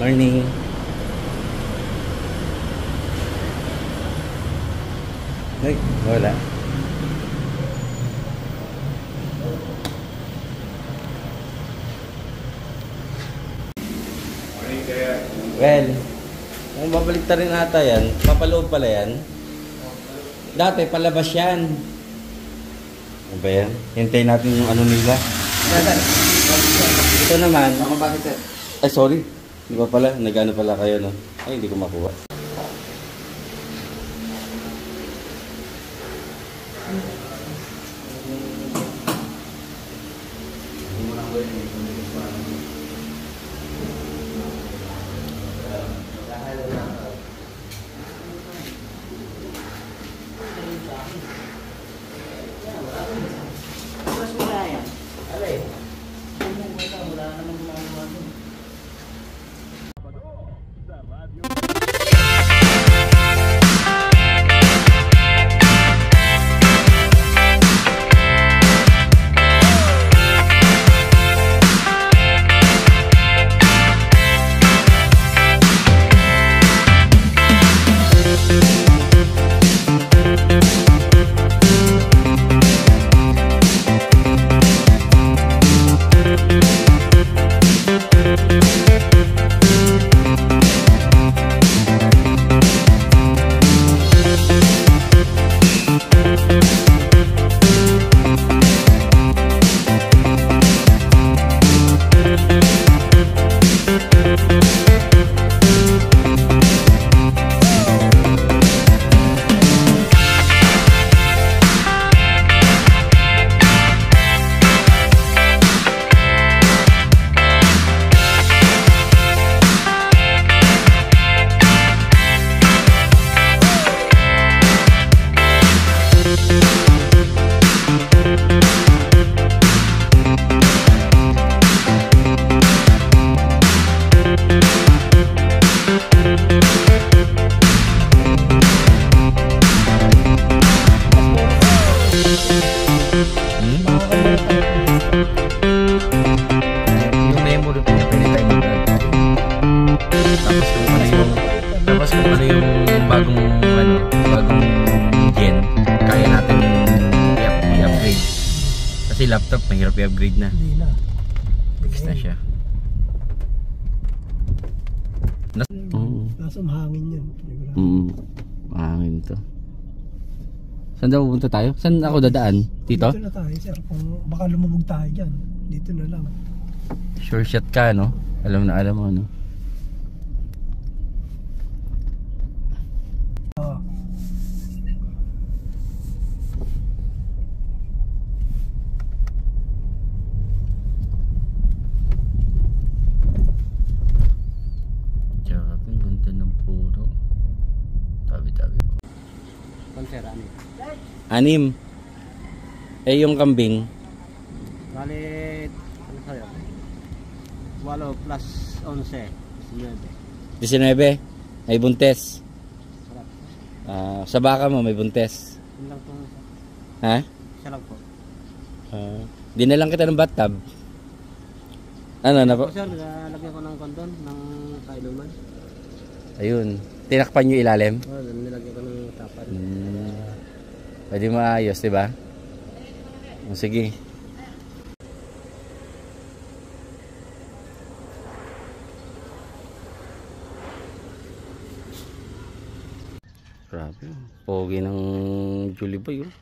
Morning. Ay, wala. Well, kung babalik ta rin ata yan, papaloob pala yan. Dati, palabas yan. Ano ba yan? Hintayin natin yung ano nila. Ito naman. Ay, sorry. Di ba pala? Nag-ano pala kayo, no? Ay, hindi ko makuha. Tapos kung ano yung bagong gen, kaya natin i-upgrade. Kasi laptop mahirap i-upgrade na. Hindi na. Fix na siya. Nasa mahangin yan. Mahangin to. Saan daw pupunta tayo? Saan ako dadaan? Dito? Dito na tayo, sir. Kung baka lumubog tayo dyan, dito na lang. Sure shot ka, no? Alam mo, no? Grabe, ganda ng puro. Tabi-tabi po. Konsera ni. 6. Eh, yung kambing. Bali, ano sa'yo? 8 plus 11. 19. May buntes. Sarap. Sa baka mo, may buntes. Yun lang po. Ha? Isa lang po. Dinalang kita ng bathtub. Ano na po? Sir, nilagyan ko ng kondon, ng kainuman. Ayun. Tinakpan nyo ilalim. Nilagyan ko ng tapan. Pwede maayos, diba? O, sige. Grabe. Pogi ng Julie Boy, oh.